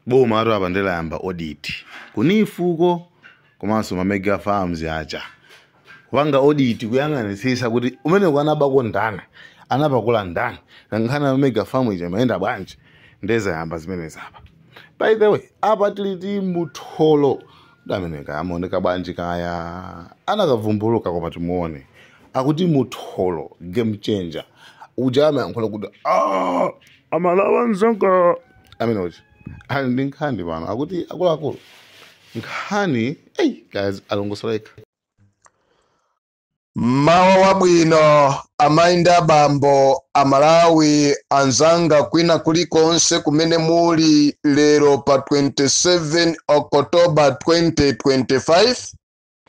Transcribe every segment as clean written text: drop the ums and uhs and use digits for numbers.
boma atu apandela yamba audit kunifuko komanso ma mega farms aja kupanga audit kuyang'anisisa kuti umene kwanabako ndani anapakula ndani nankhana mega farm ija imayenda bwanji ndeza yamba zimene zapa. By the way apa tiliti mutholo dameneka amaoneka bwanji kaya anakavumbuluka koma timuone akuti mutholo game changer ujame ankola kuti amalawa nzanga amene ndi nkhani pano akuti akuluakulu nkhani guys alongosoleka. Mawa wabwino amainda bambo amalawi anzanga kwina kulikonse kumene muli lero pa 27 October 2025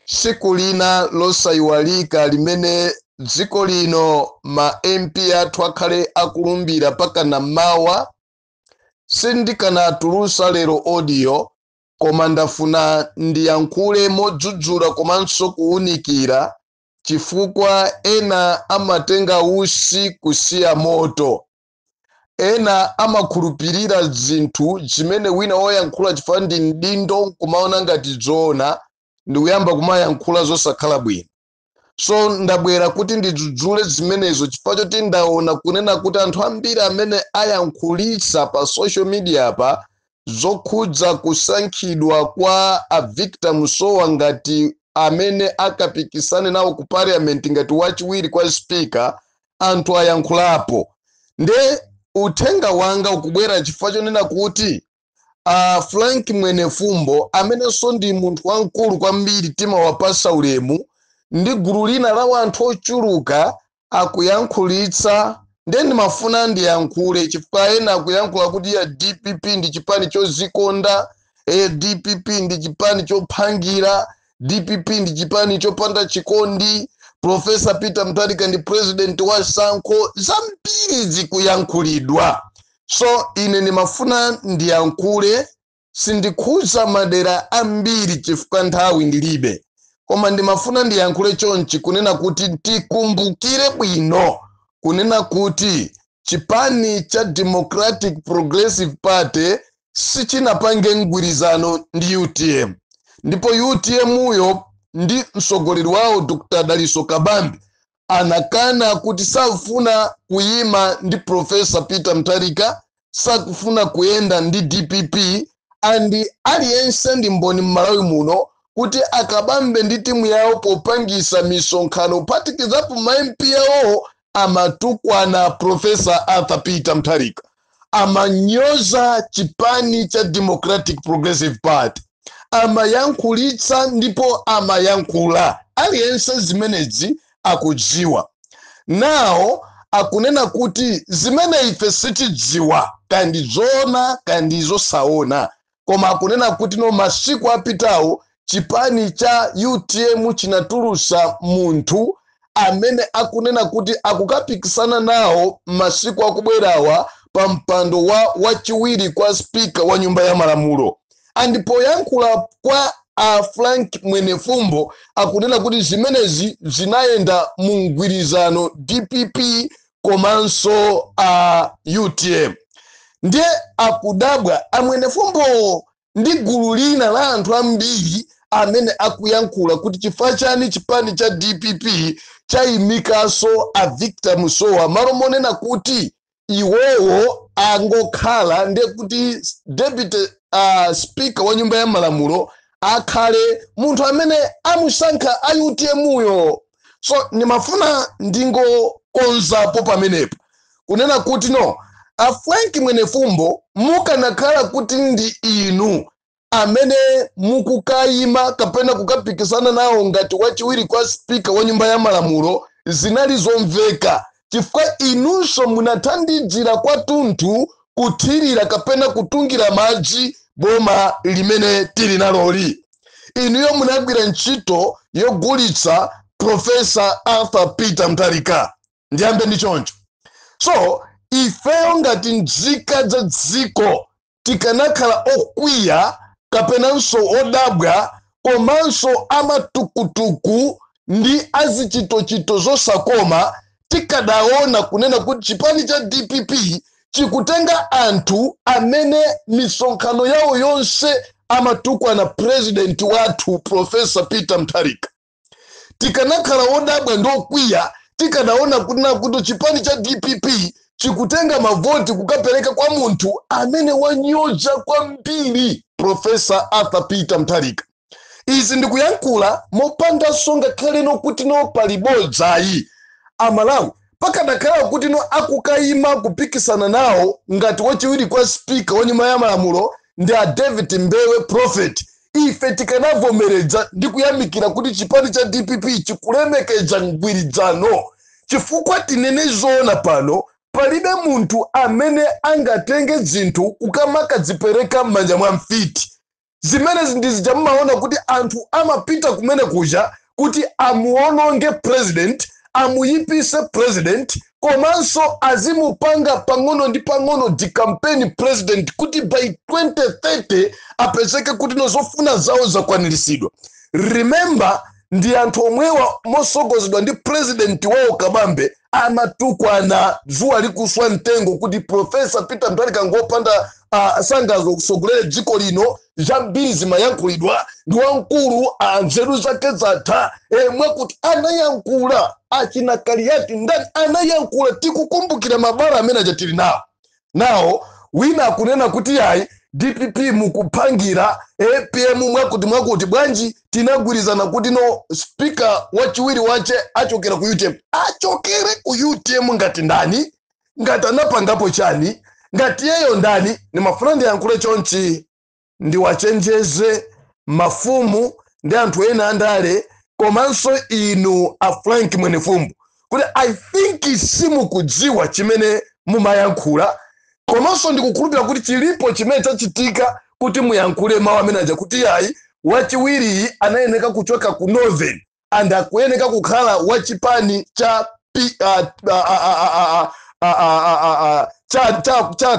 siku lina losayiwalika limene dziko lino ma MP athu akhale akulumbira paka na mawa. Sindikanatulusa lero audio koma ndafuna ndiyankhule modzudzula komanso kuwunikira chifukwa ena amatenga usi kusiya moto, ena amakhulupirira zinthu zimene wina woyankhula chifukwa ndi mdindo kumaona ngati zoona ndikuyamba kumayankhula zosakhala bwino. So ndabwera kuti ndidzudzule zimenezo chifukwa choti ndaona kunena kuti anthu ambiri amene ayankhulitsa pa social media pa zokhudza kusankhidwa kwa a Victor Musowa ngati amene akapikisane nawo ku parliament ngati wachiwiri kwa speaker, anthu ayankhulapo. Nde uthenga wanga ukubwera chifukwa chonena kuti Frank Mwenefumbo amene so ndi munthu wankulu kwambiri timawapasa ulemu ndi gulu lina la anthu ochuluka akuyankhulitsa. Nde ndimafuna ndiyankhule chifukwa ena akuyankhula kuti ya DPP ndi chipani chozikonda, DPP ndi chipani chophangira, DPP ndi chipani chopanda chikondi, Professor Peter Mutharika ndi president wa Sanko, zambiri zikuyankhulidwa. So ine ndimafuna ndiyankhule, sindikhuza madera ambiri chifukwa nthawi ndilibe, koma ndimafuna ndiyankhule chonchi kunena kuti tikumbukire bwino kunena kuti chipani cha Democratic Progressive Party sichinapange mgwirizano ndi UTM, ndipo UTM uyo ndi msogoleri wawo Dr. Daliso Kabambi anakana kuti safuna kuyima ndi Professor Peter Mutharika, sakufuna kuyenda ndi DPP, andi aliyense ndi mboni m'Malawi muno kuti akabambe ndi timu yawo popangisa misonkhano phatikizapo ma MP yawo amatukwana Professor Arthur Peter Mutharika, amanyoza chipani cha Democratic Progressive Party, amayankhulitsa ndipo amayankhula aliyense zimenezi akudziwa. Nawo akunena kuti zimene ife sitidziwa kandi zoona kandi zosaona, koma akunena kuti no masiku apitawo chipani cha UTM chinatulusa munthu amene akunena kuti akukapikisana nawo masiku akubwerawa pa mpando wa wachiwiri kwa speaker wa nyumba ya malamulo. Andipo yankhula kwa Frank Mwenefumbo akunena kuti zimenezi zinayenda mu mgwirizano DPP komanso UTM. Ndiye akudabwa Mwenefumbo ndi gulu lina la anthu ambiri amene akuyankhula kuti chifukwa chani chipani cha DPP chayimikaso a Victor Musowa malo monena kuti iwowo angokhala ndiye kuti deputy speaker wa nyumba ya malamulo akhale munthu amene amusankha a UTM uyo. So nimafuna ndingokonzapo pamenepo kunena kuti no, Frank Mwenefumbo mukanakhala kuti ndi inu amene mukukayima kapena kukapikisana nawo ngati wachiwiri kwa speaker wa nyumba ya malamulo, zinali zomveka chifukwa inunso munathandizira kwathunthu kuthirira kapena kutungira madzi boma limene tili naloli. Inuyo munagwira ntchito yogulitsa Professor Arthur Peter Mutharika. Ndiyambe ndi choncho. So ifeyo ngati nzika za dziko tikanakhala okwiya kapenanso odabwa komanso amatukutuku ndi azichitochito zosakoma, tikadaona kunena kuti chipani cha DPP chikutenga anthu amene misonkhano yawo yonse amatukwa na president wathu Professor Peter Mutharika. Tikanakhala wodabwa ndokwiya tikanaona kuti chipani cha DPP chikutenga mavoti kukapereka kwa munthu amene wanyoza kwambiri Professor Arthur Peter Mutharika. Izi ndikuyankhula mopanda songa khaleno kuti no palibodzayi amalawi pakadakhala kuti no akukayima kupikisana nawo ngati wachiwiri kwa speaker wa nyumba ya malamulo ndi a David Mbewe Prophet. Ife tikanavomereza ndi kuyamikira kuti chipani cha DPP chikulemekeza mgwirizano, chifukwa tinene zoona pano palibe munthu amene angatenge zinthu kukamaka zipereka m'manja mwa mfiti. Zimene ndizija mmaona kuti anthu amapita kumene kuja kuti amuononge president, amuyipise president, komanso azimupanga pang'ono ndi pang'ono di campaign president kuti by 2030 apezeke kuti nozofuna zawo zakwaniritsidwa. Remember, ndi anthu omwewa mosogozedwa ndi president wawo Kabambe amatukwana zuwa likuswa mtengo kuti Professor Peter Mutharika ngopanda sangazo kusogolera dziko lino zambiri zimayankhulidwa ndi wankulu nzeru zake zatha mwakuti anayankhula achina Kariati ndani anayankhula tikukumbukira mabara amene achatili nawo wina akunena kuti yayi DPP mukupangira PM mwakuti bwanji tinagwirizana kuti no speaker wachiwiri wache achokera ku UTM. Achokere ku UTM ngati ndani? Ngati anapangapo chani? Ngati yeyo ndani? Ni mafuna ndiyankhule chonchi ndi wachenjeze mafumu ndi anthu ena andale komanso inu a Frank Mwenefumbu kuti I think simukudziwa chimene mumayankhula, komanso ndikukhulupirira kuti chilipo chimene chachitika kuti muyankhule mawu amene aja kuti yayi wachiwiri anayeneka kuchoka ku Northern and akuyeneka kukhala wachipani cha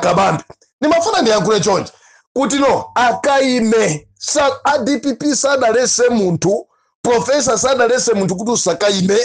Kabambe. Nimafuna ndiyankhule chonchi kuti no akaime DPP sadalese munthu, Professor sadalese munthu kuti usakaime.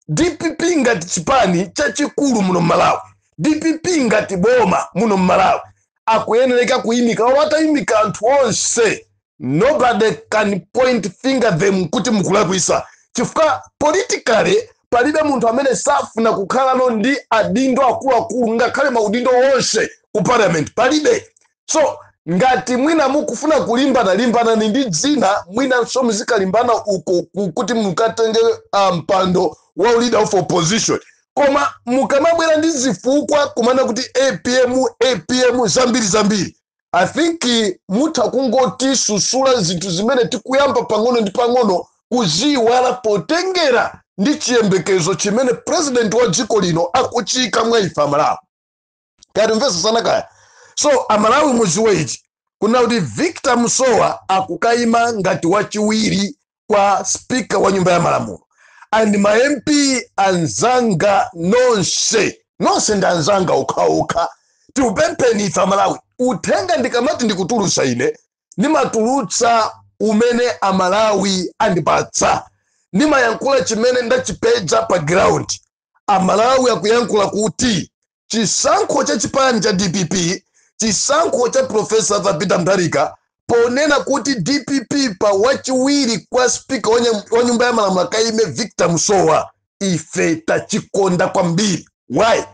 DPP ngati chipani chachikulu muno Malawi, DPP ngati boma muno Malawi akuyeneka kuyimika. Watayimika anthu onse, nobody can point finger them kuti mukulakwisa, chifukwa politically palibe munthu amene safuna kukhala no ndi adindo akuluakulu ngakhale maudindo onse ku parliament palibe. So ngati mwina mukufuna kulimbana ndi dzina, mwina so muzikalimbana uko kuti mukatenge mpando wa leader of opposition, koma mukamabwera ndi zifukwa kumana kuti APM zambiri. I think mutakungoti susula zinthu zimene tikuyamba pang'ono ndi pang'ono kuziwala potengera ndi chiyembekezo chimene president wa dziko lino akuchika mwa ife Amalawi. Kati mvesa sana kaya. So Amalawi muziwe ichi kuna kuti Victor Musowa akukayima ngati wachiwiri kwa speaker wa nyumba ya malamulo, and ma MP anzanga nonse ndi anzanga ukauka tiupempeni ife Amalawi. Uthenga ndikamati ndikutulutsa ine nimatulutsa umene Amalawi andipatsa, nimayankhula chimene ndachipedza pa ground. Amalawi akuyankhula kuti chisankho cha chipani cha DPP, chisankho cha Professor Arthur Peter Mutharika ponena kuti DPP pa wachiwiri kwa speaker wa nyumba ya malamulo akaime Victor Musowa, ife tachikonda kwambiri. Why?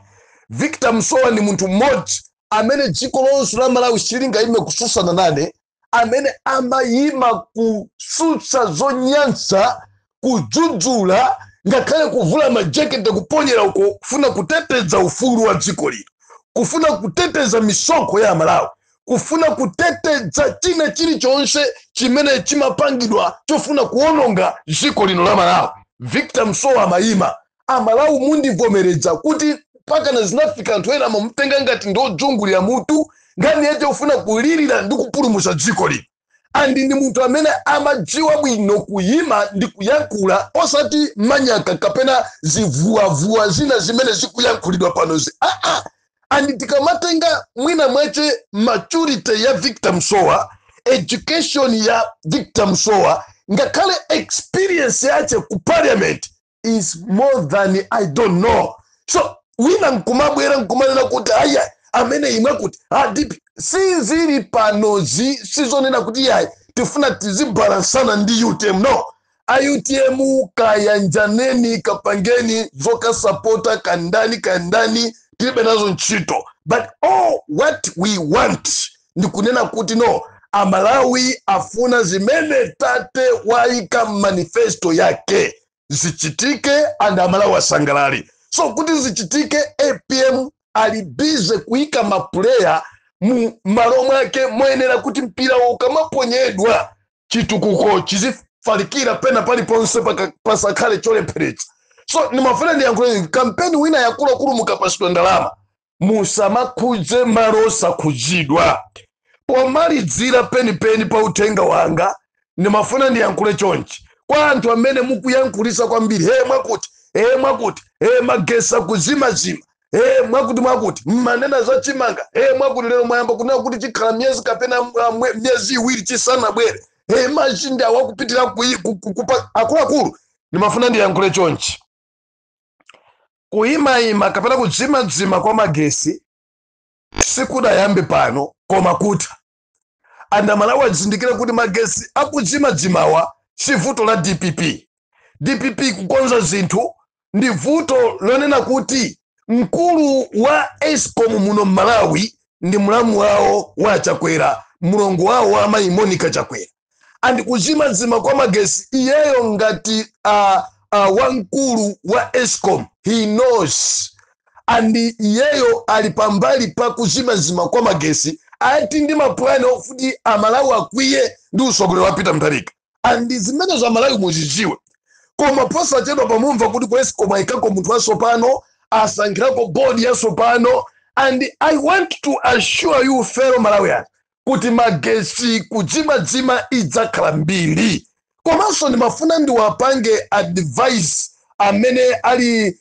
Victor Musowa ni munthu mmodzi amene dziko lonse la Malawi silingaime kususana nane, amene amayima kusutsa zonyansa, kudzudzula, ngakhale kuvula majaketi kuponyera uko kufuna kuteteza ufulu wa dziko lino, kufuna kuteteza misoko ya Malawi, kufuna kuteteza china chilichonse chimene chimapangidwa chofuna kuononga dziko lino la Malawi. Victor Musowa amayima. Amalawi mundivomereza kuti paka na zinafika anthu ena amamutenga ngati ndo dzunguli ya mutu ngani yeje ufuna kulirira ndi kupulumutsa dziko lino. Andi ndi munthu amene amadziwa bwino kuyima ndi kuyankhula osati manyaka kapena zivuavuwa zina zimene zikuyankhulidwa panozi. Andi tikamatenga mwina mwache maturity ya Victor Musowa, education ya Victor Musowa, ngakhale experience yache ku parliament is more than I don't know. So wina nkumabwera nkumanena kuti aya amene imwe kuti DP sizili panozi sizonena kuti yayi tifuna tizibalansana ndi UTM. No, UTM kayanjaneni kapangeni zoka sapota kandani tilibe nazo ntchito, but what we want ndi kunena kuti no, Amalawi afuna zimene tate waika manifesto yake zichitike and Amalawi asangalali. So kuti zichitike, APM alibize kuika mapuleya mu malo mwake moyenera kuti mpira ukamaponyedwa chitukuko chizifalikira pena paliponse pasakhale cholepheretsa. So nimafuna ndiyankhule kampeni wina yakuluakulu mukapasidwa ndalama musamakhudze malo osakhuzidwa. Pomalidzira penipeni pa uthenga wanga nimafuna ndiyankhule chonchi kwa anthu amene mukuyankhulisa kwambiri mwakuti magesa kuzimazima mwakuti mmanena za chimanga mwakuti lero mwayamba kunena kuti chikhala myezi kapena myezi iwiri chisanabwere machinde awakupitira kupa akuluakulu. Nimafuna ndiyankhule chonchi kuyimayima kapena kudzimadzima kwa magesi sikudayambe pano koma kuta. Andamalawi azindikira kuti magesi akudzimadzimawa si vuto la DPP kukonza zinthu ndi vuto lonena kuti mkulu wa Eskom muno Malawi ndi mulamu wawo wa Chakwera, mulongo wawo wa Mayi Monica Chakwera. And kudzimadzima kwa magesi iyeyo ngati wankulu wa Eskom, he knows, and iyeyo alipambali pa kudzimadzima kwa magesi ati ndi mapulani ofuti Amalawi akwiye ndi usogolero wa Peter Mutharika. And zimene za Malawi muzidziwe koma posachedwa pamumva kuti ku Eskom ayikako munthu wasopano asankhirako bodi yasopano. And I want to assure you fellow Malawians kuti magesi kudzimadzima idzakhala mbiri. Komanso ndimafuna ndiwapange advice amene ali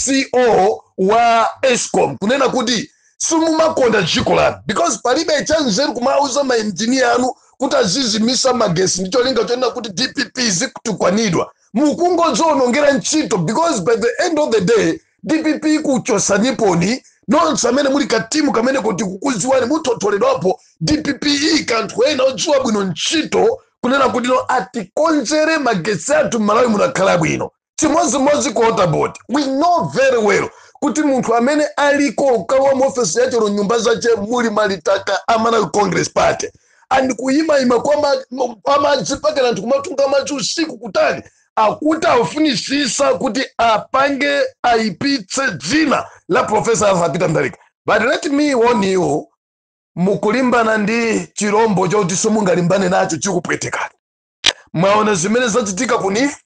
CEO wa Eskom kunena kuti simumakonda dziko lanu, because palibe chanzeru kumauza maengineer anu kuti azizimisa magesi ndicho linga chonena kuti DPP zikutukwanidwa mukungodzonongera ntchito, because by the end of the day DPP kuchosaniponi nonse amene muli katimu kamene kuti kukuziwani mutotholedwapo DPP kanthu ena odziwa bwino ntchito kunena kuti no atikonzere magesi athu Malawi munakhala bwino. Chimodzimodzi ku waterboard, we know very well kuti munthu amene aliko kawa mu office yache ro nyumba zache muli malitaka Amalawi Congress Party and kuyimayima kwa madzi pakena anthu kumatunga madzi usiku kutali akuti afunisisa kuti apange aipitse dzina la Professor Arthur Peter Mutharika. But let me warn you, mukulimbana ndi chirombo choti simungalimbane nacho chikupwetekana. Mwaona zimene zachitika kunifu,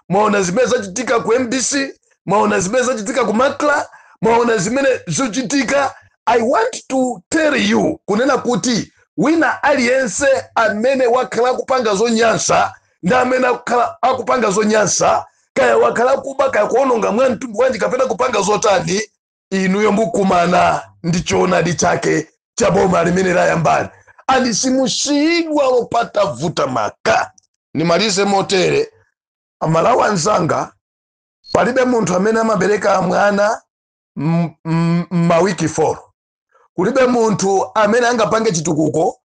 mwaona zimene zachitika ku MBC, mwaona zimene zachitika ku Makla, mwaona zimene zochitika. I want to tell you kunena kuti wina aliyense amene wakhala kupanga zonyansa ndi amene akupanga zonyansa kaya wakhala kuba kaya kuononga mwantundu wanji kapena kupanga zotani, inuyo mukumana ndi choonadi chake cha boma limene layambani. And simusiyidwa lopata vuta maka. Nimalize motere, Amalawi anzanga palibe munthu amene amabereka mwana mawiki 4. Kulibe munthu amene angapange chitukuko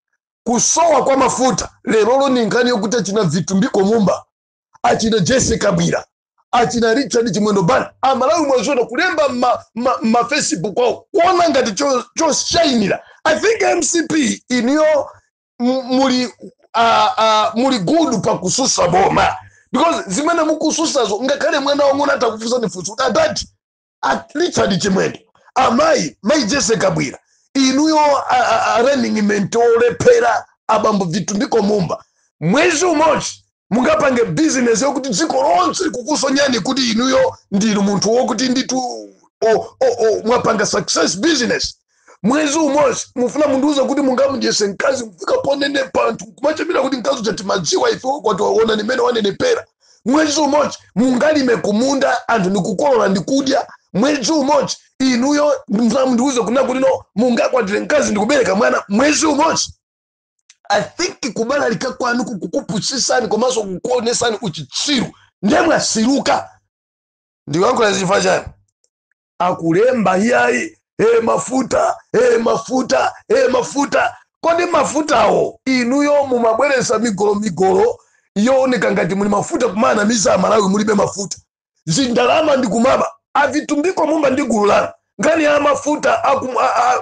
kusowa kwa mafuta. Lero ni nkhani yokuti achina Vitumbiko Mumba, achina Jessica Bwira, achina Richard Chimwendo Bana, Amalawi mwazona kulemba ma Facebook kwao kuona ngati choshainira. I think MCP iniyo muli gudu pa kususa boma, because zimene mukususazo ngakhale mwana wang'ono atakufusa nifusu atati Richard Chimwendo Mayi Jessica Bwira inuyo running mentole pera abambo Vitumbiko Mumba mwezi umodzi mungapange business yokuti dziko lonse kukusonyani kuti inuyo ndinu munthu wokuti nditu mwapanga success business. Mwezi umodzi mufuna munduza kuti mungamujese nkazi mfika ponene panthu kumachemira kuti nkazi chati madziwa ife kwati waona nimene wanenepera. Mwezi umodzi mungalime kumunda anthu nikukolola ndikudya. Mwezi umodzi inuyo munduza kunena kuti no mungakwatire nkazi ndikubereka mwana mwezi umodzi. I think kubala likakwanu kukupusisani komanso kukuonesani uchitsiru ndemwe asiruka. Ndiwankhula zifachani akulemba yayi mafuta mafuta. Kodi mafutawo inuyo mumabweresa migolo yooneka ngati muli mafuta kumana misa Malawi mulibe mafuta. Zindalama ndi kumaba avitumbiko mumba ndi gulu lanu. Ngani ya mafuta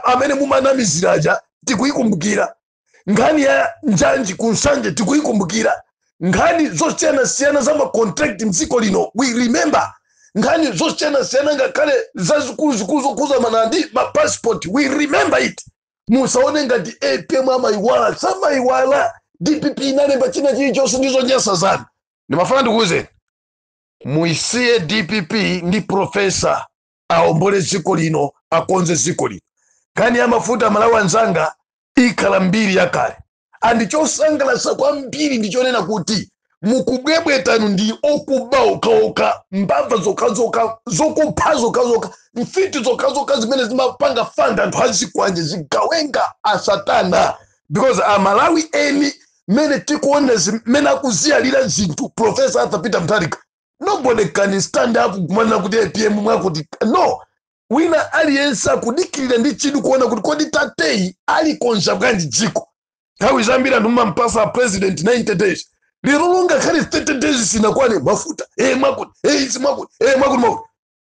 amene mumanamiziraja tikuyikumbukira. Ngani ya njanji kunsanje tikuyikumbukira. Ngani zosiyana za ma contract mdziko lino we remember. Ngani zosiyana ngakale zazikulu zokuza manandi ma passport we remember it. Musaone ngati APM amaiwala samaiwala DPP inalemba china chilichonse ndizo nyasa zanu. Ndimafuna ndikuwuzeni muisiye DPP ndi profesa aombole dziko lino akonze dziko lino. Ngani ya mafuta Malawi anzanga ikhala mbiri yakale. Andichosangalatsa kwambiri ndichonena kuti mukubwebwetanu ndi okuba okaoka mbava zokazoka zokupha zokazoka mfiti zokazoka zimene zimapanga fanda anthu azikwanje zigawenga asatana because Malawi eni mene tikuona zimene akuziyalira zinthu Professor Arthur Peter Mutharika nobody can stand up kumana kuti APM mwakuti no wina aliyense akudikirira ndi chidu kuona kuti kodi tatei ali konja bwanji dziko. Nthawi zambiri anthu mumampasa president 90 days lirulunga khali 30 days sinakwane mafuta mwakuti izi mwakuti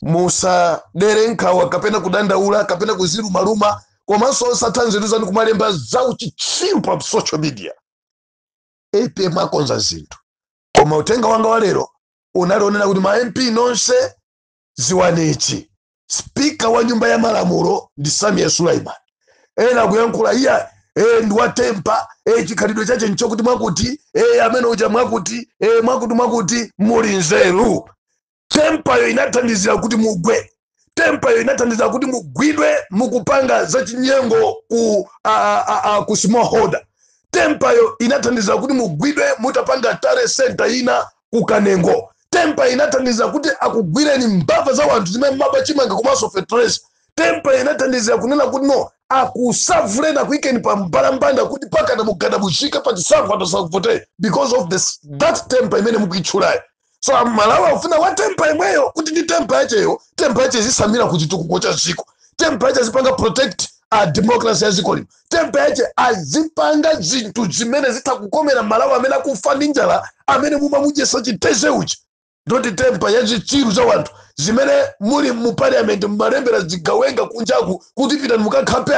musa dere nkhawa kapena kudandaula kapena kuzilumaluma komanso osathanziru zanu kumalemba zauchitsiru pa social media. APM akonza zinthu koma utenga wanga wa lero unalionera kuti ma MP nonse ziwanechi. Speaker wa nyumba ya malamulo ndi Samia Sulaiman ena kuyankhula iya ndiwatempa chikhalidwe chache nchokuti mwakuti amene uja mwakuti mwakuti muli nzeru. Tempayo inathandizira kuti mugwe. Tempayo inathandizira kuti mugwidwe mukupanga zachinyengo ku smallholder. Tempayo inathandizira kuti mugwidwe mutapanga tare center ina kukanengo. Tempa inathandizira kuti akugwireni mbava za wanthu zimene mabachimanga komanso fetresa. Tempa inathandizira kunena kuti no akusavulena kuikeni pa mbalambanda kuti pakana mugada bushika pa chisavu atasakuvote because of that tempa imene mukuitchulayo. So Malawi ufuna wa tempa imweyo kuti ndi tempa yacheyo. Tempa yache zisamira kuchitukuko cha ziko. Tempa yache zipanga protect democracy ya ziko lino. Tempa yache azipanga zinthu zimene zitakukomera Malawi amene akufa ndi njala amene mumamujesa chiteze uchi. Ndoti tempa ya zichiru za wanthu zimene muli mu parliament mmalembera zigawenga kunjaku kuti pitani mukakhape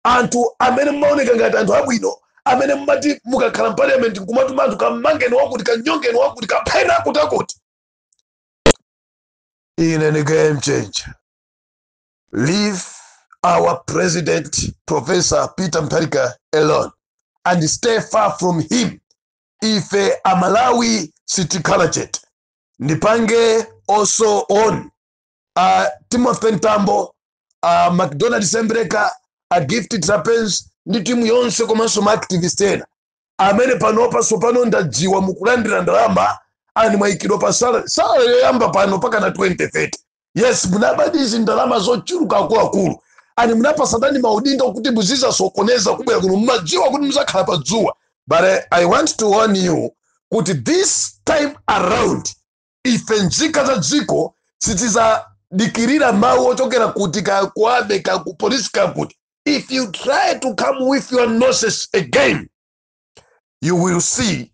anthu amene mmaoneka ngati anthu abwino amene mmati mukakhala parliament kumatuma anthu kamangeni wakuti kanyongeni wakuti kaphena kuti ine ni game changer. Leave our president Professor Peter Mutharika alone and stay far from him. Ife Amalawi city culture nipange also on Timothy Ntambo, McDonald Sembreka, Gifted Sapens, ndi timu yonse komanso activist ena amene panopa sopano ndajiwa mukulandira ndalama ani mwaikidwa pa sala yoyamba pano paka na 2030. Yes, munabadizi ndalama zochuluka akulu ani munapasatani maudindo kuti muziza sokoneza kubwera kuno mumajiwa kuti muzakhala pa dzuwa. But I want to warn you kuti this time around ife nzika za dziko sitizadikirira mawu ochokera kuti kakuabe kakupolisi kakuti. If you try to come with your nonsense again, you will see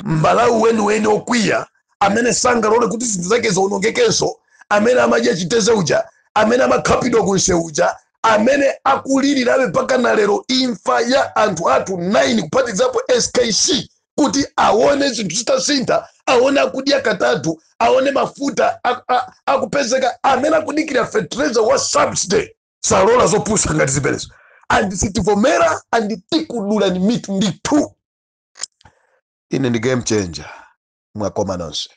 Malawi wenu okwiya amene sangalole kuti zinthu zake zaonongekenso, amene amadya chiteze uja, amene amakhapido kunse uja, amene akulirirabe paka na lero imfa ya anthu athu 9 kuphatikizapo SKC kuti aone zinthu zitasintha, aone akudya katatu, aone mafuta akupezeka, amene akudikira fertilizer wa subsidy salola zopusa ngati ziperezo. And sitivomera and tikudula ni mitu nditu. Ine ndi game changer mwakoma nonse.